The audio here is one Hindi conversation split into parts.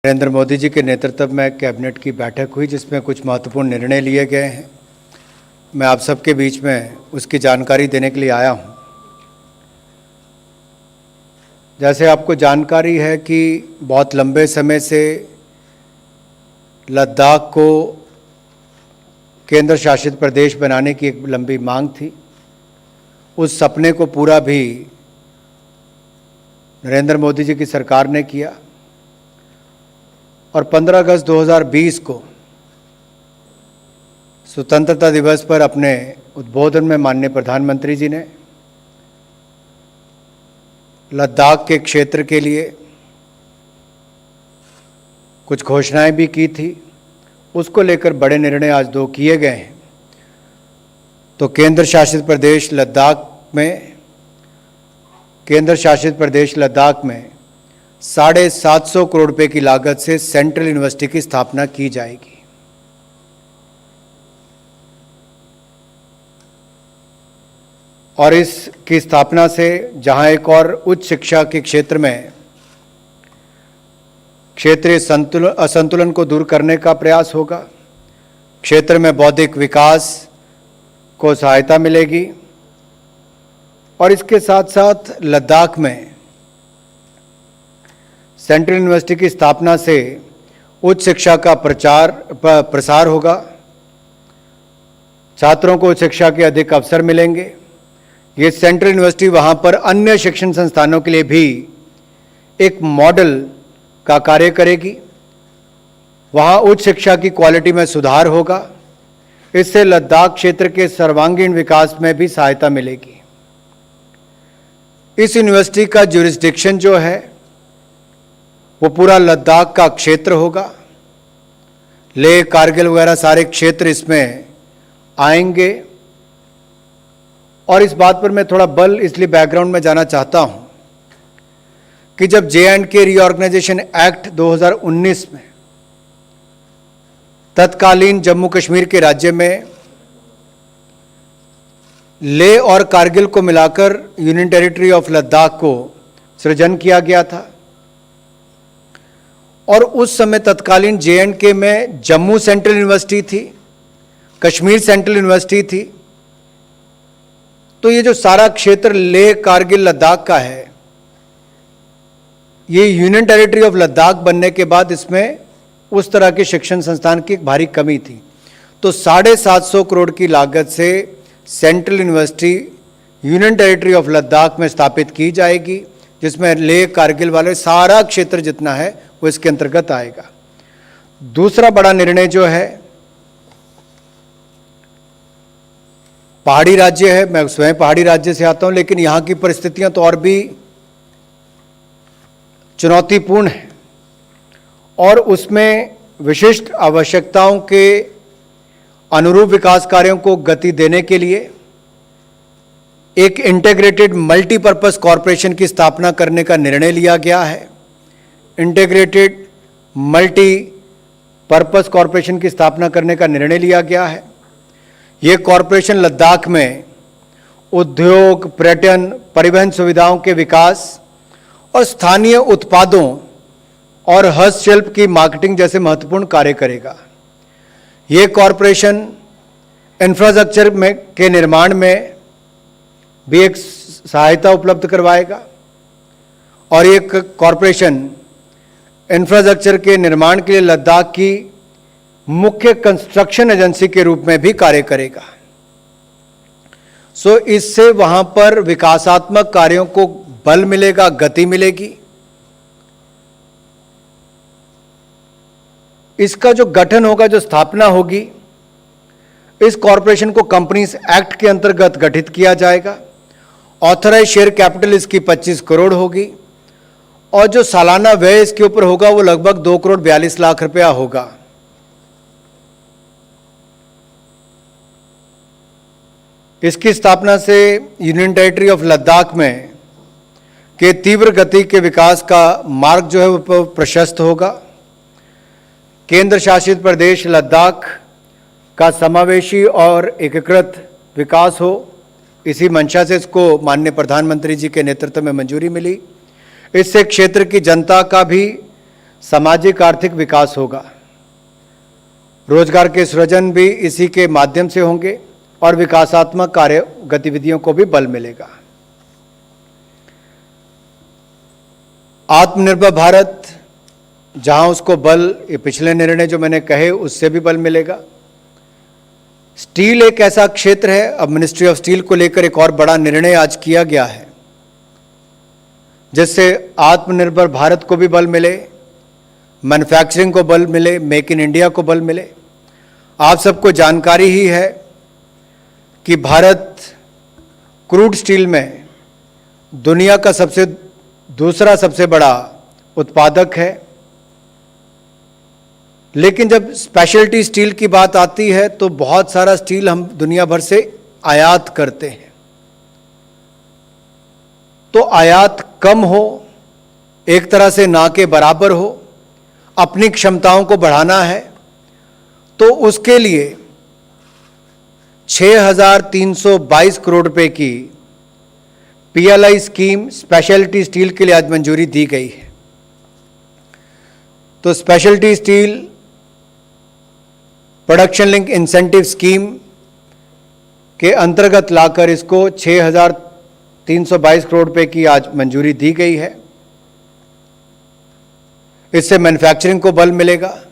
नरेंद्र मोदी जी के नेतृत्व में कैबिनेट की बैठक हुई जिसमें कुछ महत्वपूर्ण निर्णय लिए गए हैं। मैं आप सबके बीच में उसकी जानकारी देने के लिए आया हूं। जैसे आपको जानकारी है कि बहुत लंबे समय से लद्दाख को केंद्र शासित प्रदेश बनाने की एक लंबी मांग थी। उस सपने को पूरा भी नरेंद्र मोदी जी की सरकार ने किया और 15 अगस्त 2020 को स्वतंत्रता दिवस पर अपने उद्बोधन में माननीय प्रधानमंत्री जी ने लद्दाख के क्षेत्र के लिए कुछ घोषणाएं भी की थी। उसको लेकर बड़े निर्णय आज दो किए गए हैं। तो केंद्र शासित प्रदेश लद्दाख में 750 करोड़ रुपए की लागत से सेंट्रल यूनिवर्सिटी की स्थापना की जाएगी। और इसकी स्थापना से जहां एक और उच्च शिक्षा के क्षेत्र में क्षेत्रीय असंतुलन को दूर करने का प्रयास होगा, क्षेत्र में बौद्धिक विकास को सहायता मिलेगी और इसके साथ साथ लद्दाख में सेंट्रल यूनिवर्सिटी की स्थापना से उच्च शिक्षा का प्रसार होगा, छात्रों को उच्च शिक्षा के अधिक अवसर मिलेंगे। ये सेंट्रल यूनिवर्सिटी वहाँ पर अन्य शिक्षण संस्थानों के लिए भी एक मॉडल का कार्य करेगी। वहाँ उच्च शिक्षा की क्वालिटी में सुधार होगा। इससे लद्दाख क्षेत्र के सर्वांगीण विकास में भी सहायता मिलेगी। इस यूनिवर्सिटी का ज्यूरिसडिक्शन जो है वो पूरा लद्दाख का क्षेत्र होगा। लेह, कारगिल वगैरह सारे क्षेत्र इसमें आएंगे। और इस बात पर मैं थोड़ा बल इसलिए बैकग्राउंड में जाना चाहता हूं कि जब J&K रीऑर्गेनाइजेशन एक्ट 2019 में तत्कालीन जम्मू कश्मीर के राज्य में लेह और कारगिल को मिलाकर यूनियन टेरिटरी ऑफ लद्दाख को सृजन किया गया था और उस समय तत्कालीन J&K में जम्मू सेंट्रल यूनिवर्सिटी थी, कश्मीर सेंट्रल यूनिवर्सिटी थी। तो ये जो सारा क्षेत्र लेह, कारगिल, लद्दाख का है, ये यूनियन टेरिटरी ऑफ लद्दाख बनने के बाद इसमें उस तरह के शिक्षण संस्थान की एक भारी कमी थी। तो 750 करोड़ की लागत से central university union territory of Ladakh में स्थापित की जाएगी, जिसमें लेह, कारगिल वाले सारा क्षेत्र जितना है वो इसके अंतर्गत आएगा। दूसरा बड़ा निर्णय जो है, पहाड़ी राज्य है। मैं स्वयं पहाड़ी राज्य से आता हूं, लेकिन यहां की परिस्थितियां तो और भी चुनौतीपूर्ण है और उसमें विशिष्ट आवश्यकताओं के अनुरूप विकास कार्यों को गति देने के लिए एक इंटीग्रेटेड मल्टीपर्पस कॉरपोरेशन की स्थापना करने का निर्णय लिया गया है। इंटीग्रेटेड मल्टीपर्पस कॉरपोरेशन की स्थापना करने का निर्णय लिया गया है। ये कॉरपोरेशन लद्दाख में उद्योग, पर्यटन, परिवहन सुविधाओं के विकास और स्थानीय उत्पादों और हस्तशिल्प की मार्केटिंग जैसे महत्वपूर्ण कार्य करेगा। ये कॉरपोरेशन इंफ्रास्ट्रक्चर के निर्माण में भी एक सहायता उपलब्ध करवाएगा और ये कॉरपोरेशन इंफ्रास्ट्रक्चर के निर्माण के लिए लद्दाख की मुख्य कंस्ट्रक्शन एजेंसी के रूप में भी कार्य करेगा। इससे वहां पर विकासात्मक कार्यों को बल मिलेगा, गति मिलेगी। इसका जो गठन होगा, जो स्थापना होगी, इस कॉरपोरेशन को कंपनीज एक्ट के अंतर्गत गठित किया जाएगा। ऑथराइज शेयर कैपिटल इसकी 25 करोड़ होगी और जो सालाना व्यय इसके ऊपर होगा वो लगभग 2 करोड़ 42 लाख रुपया होगा। इसकी स्थापना से यूनियन टेरिटरी ऑफ लद्दाख में के तीव्र गति के विकास का मार्ग जो है वो प्रशस्त होगा। केंद्र शासित प्रदेश लद्दाख का समावेशी और एकीकृत विकास हो, इसी मंशा से इसको माननीय प्रधानमंत्री जी के नेतृत्व में मंजूरी मिली। इससे क्षेत्र की जनता का भी सामाजिक आर्थिक विकास होगा। रोजगार के सृजन भी इसी के माध्यम से होंगे और विकासात्मक कार्य गतिविधियों को भी बल मिलेगा। आत्मनिर्भर भारत, जहां उसको बल, ये पिछले निर्णय जो मैंने कहे उससे भी बल मिलेगा। स्टील एक ऐसा क्षेत्र है, अब मिनिस्ट्री ऑफ स्टील को लेकर एक और बड़ा निर्णय आज किया गया है, जिससे आत्मनिर्भर भारत को भी बल मिले, मैन्युफैक्चरिंग को बल मिले, मेक इन इंडिया को बल मिले। आप सबको जानकारी ही है कि भारत क्रूड स्टील में दुनिया का दूसरा सबसे बड़ा उत्पादक है, लेकिन जब स्पेशलिटी स्टील की बात आती है तो बहुत सारा स्टील हम दुनिया भर से आयात करते हैं। तो आयात कम हो, एक तरह से ना के बराबर हो, अपनी क्षमताओं को बढ़ाना है, तो उसके लिए 6,322 करोड़ रुपए की पीएलआई स्कीम स्पेशलिटी स्टील के लिए आज मंजूरी दी गई है। तो speciality steel production link incentive scheme के अंतर्गत लाकर इसको 6,322 करोड़ रुपए की आज मंजूरी दी गई है। इससे मैन्युफैक्चरिंग को बल मिलेगा,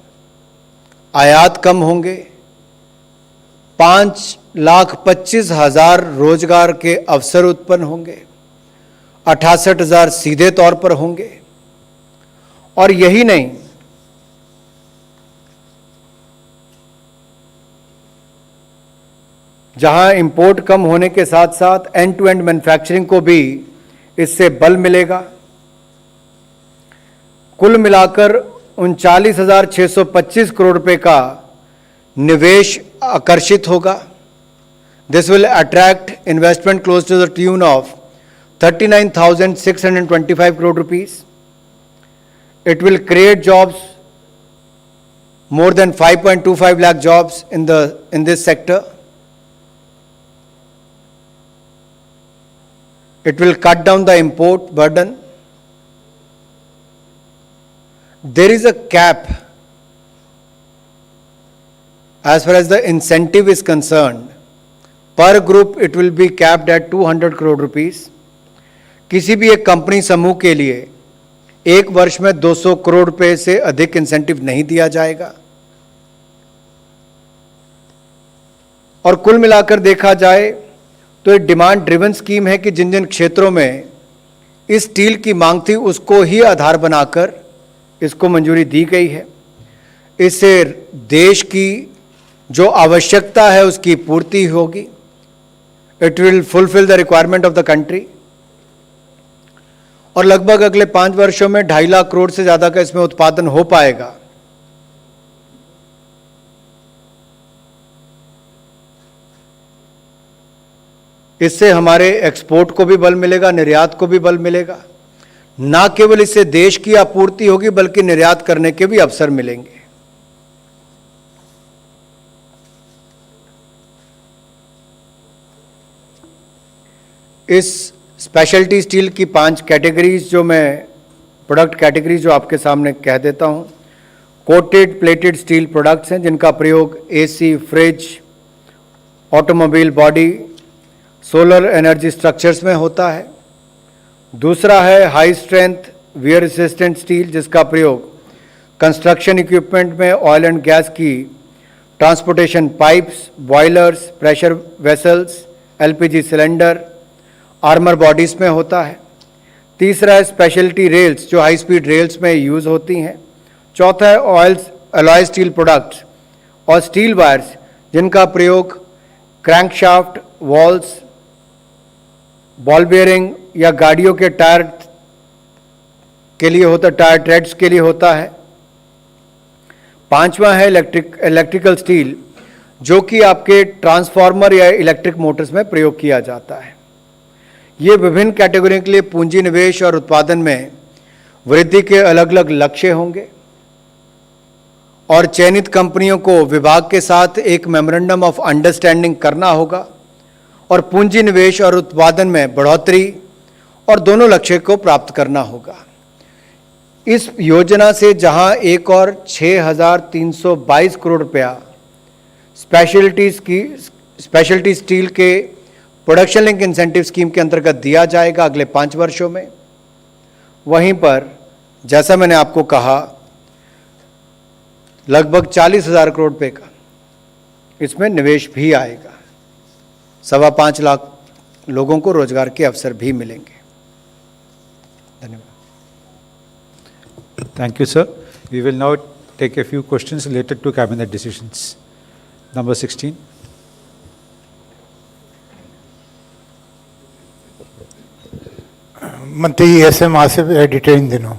आयात कम होंगे, 5,25,000 रोजगार के अवसर उत्पन्न होंगे, 68,000 सीधे तौर पर होंगे। और यही नहीं, जहां इंपोर्ट कम होने के साथ साथ एंड टू एंड मैन्युफैक्चरिंग को भी इससे बल मिलेगा। कुल मिलाकर 39,625 करोड़ रुपए का निवेश आकर्षित होगा। This will attract investment close to the tune of 39,625 crore rupees. It will create jobs, more than 5.25 lakh jobs in this sector. It will cut down the import burden. There is a cap as far as the incentive is concerned. Per group it will be capped at 200 crore rupees. किसी भी एक कंपनी समूह के लिए एक वर्ष में 200 करोड़ रुपए से अधिक इंसेंटिव नहीं दिया जाएगा। और कुल मिलाकर देखा जाए तो एक डिमांड ड्रिवन स्कीम है कि जिन जिन क्षेत्रों में इस स्टील की मांग थी उसको ही आधार बनाकर इसको मंजूरी दी गई है। इससे देश की जो आवश्यकता है उसकी पूर्ति होगी। It will fulfil the requirement of the country. और लगभग अगले 5 वर्षों में 2.5 लाख करोड़ से ज्यादा का इसमें उत्पादन हो पाएगा। इससे हमारे एक्सपोर्ट को भी बल मिलेगा, निर्यात को भी बल मिलेगा। ना केवल इससे देश की आपूर्ति होगी बल्कि निर्यात करने के भी अवसर मिलेंगे। इस स्पेशलिटी स्टील की 5 कैटेगरीज जो मैं प्रोडक्ट कैटेगरीज जो आपके सामने कह देता हूं। कोटेड प्लेटेड स्टील प्रोडक्ट्स हैं जिनका प्रयोग AC, fridge, automobile body, solar energy structures में होता है। दूसरा है high strength wear resistant steel जिसका प्रयोग कंस्ट्रक्शन इक्विपमेंट में ऑयल एंड गैस की transportation pipes, boilers, pressure vessels, LPG cylinder, armour bodies में होता है। तीसरा है स्पेशलिटी रेल्स जो हाई स्पीड रेल्स में यूज होती हैं। चौथा है अलॉय स्टील प्रोडक्ट्स और स्टील वायर्स जिनका प्रयोग क्रैंकशाफ्ट, वॉल्स, बॉल बेयरिंग या गाड़ियों के टायर के लिए होता, टायर ट्रेड्स के लिए होता है। पांचवा है इलेक्ट्रिकल स्टील जो कि आपके ट्रांसफार्मर या इलेक्ट्रिक मोटर्स में प्रयोग किया जाता है। ये विभिन्न कैटेगरी के लिए पूंजी निवेश और उत्पादन में वृद्धि के अलग अलग लक्ष्य होंगे और चयनित कंपनियों को विभाग के साथ एक मेमोरेंडम ऑफ अंडरस्टैंडिंग करना होगा और पूंजी निवेश और उत्पादन में बढ़ोतरी और दोनों लक्ष्य को प्राप्त करना होगा। इस योजना से जहां एक और 6,322 करोड़ रुपया स्पेशलिटी स्टील के प्रोडक्शन लिंक इंसेंटिव स्कीम के अंतर्गत दिया जाएगा अगले 5 वर्षों में, वहीं पर जैसा मैंने आपको कहा लगभग 40,000 करोड़ रुपए का इसमें निवेश भी आएगा। 5.25 लाख लोगों को रोजगार के अवसर भी मिलेंगे। धन्यवाद। Thank you, sir. We will now take a few questions related to cabinet decisions. Number 16. मंत्री एस.एम. आसिफ, एडिटर इन दिनों।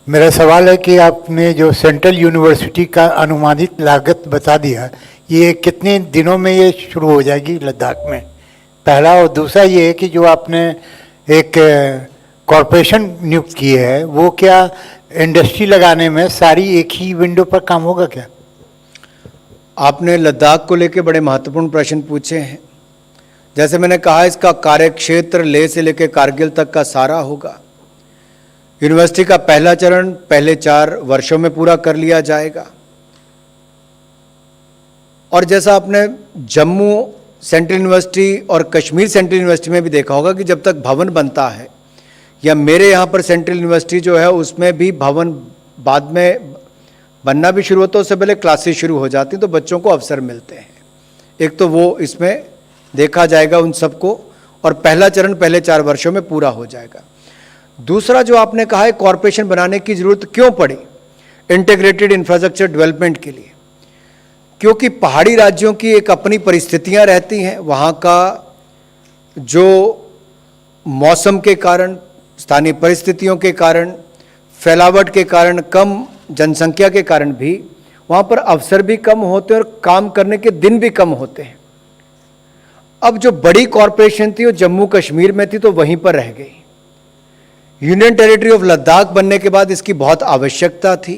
मेरा सवाल है कि आपने जो सेंट्रल यूनिवर्सिटी का अनुमानित लागत बता दिया, ये कितने दिनों में ये शुरू हो जाएगी लद्दाख में, पहला। और दूसरा ये है कि जो आपने एक कॉरपोरेशन नियुक्त की है, वो क्या इंडस्ट्री लगाने में सारी एक ही विंडो पर काम होगा क्या? आपने लद्दाख को लेकर बड़े महत्वपूर्ण प्रश्न पूछे हैं। जैसे मैंने कहा, इसका कार्यक्षेत्र लेह से लेकर कारगिल तक का सारा होगा। यूनिवर्सिटी का पहला चरण पहले 4 वर्षों में पूरा कर लिया जाएगा। और जैसा आपने जम्मू सेंट्रल यूनिवर्सिटी और कश्मीर सेंट्रल यूनिवर्सिटी में भी देखा होगा कि जब तक भवन बनता है, या मेरे यहाँ पर सेंट्रल यूनिवर्सिटी जो है उसमें भी भवन बाद में बनना भी शुरू होता है, उससे पहले क्लासेस शुरू हो जाती हैं, तो बच्चों को अवसर मिलते हैं। एक तो वो इसमें देखा जाएगा उन सबको, और पहला चरण पहले 4 वर्षों में पूरा हो जाएगा। दूसरा जो आपने कहा है, कॉरपोरेशन बनाने की जरूरत क्यों पड़ी इंटीग्रेटेड इंफ्रास्ट्रक्चर डेवलपमेंट के लिए, क्योंकि पहाड़ी राज्यों की एक अपनी परिस्थितियां रहती हैं। वहाँ का जो मौसम के कारण, स्थानीय परिस्थितियों के कारण, फैलावट के कारण, कम जनसंख्या के कारण भी वहाँ पर अवसर भी कम होते हैं और काम करने के दिन भी कम होते हैं। अब जो बड़ी कॉरपोरेशन थी वो जम्मू कश्मीर में थी, तो वहीं पर रह गई। यूनियन टेरिटरी ऑफ लद्दाख बनने के बाद इसकी बहुत आवश्यकता थी,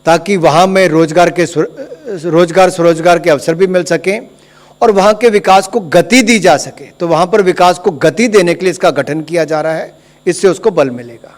ताकि वहाँ में स्वरोजगार के अवसर भी मिल सकें और वहाँ के विकास को गति दी जा सके। तो वहाँ पर विकास को गति देने के लिए इसका गठन किया जा रहा है, इससे उसको बल मिलेगा।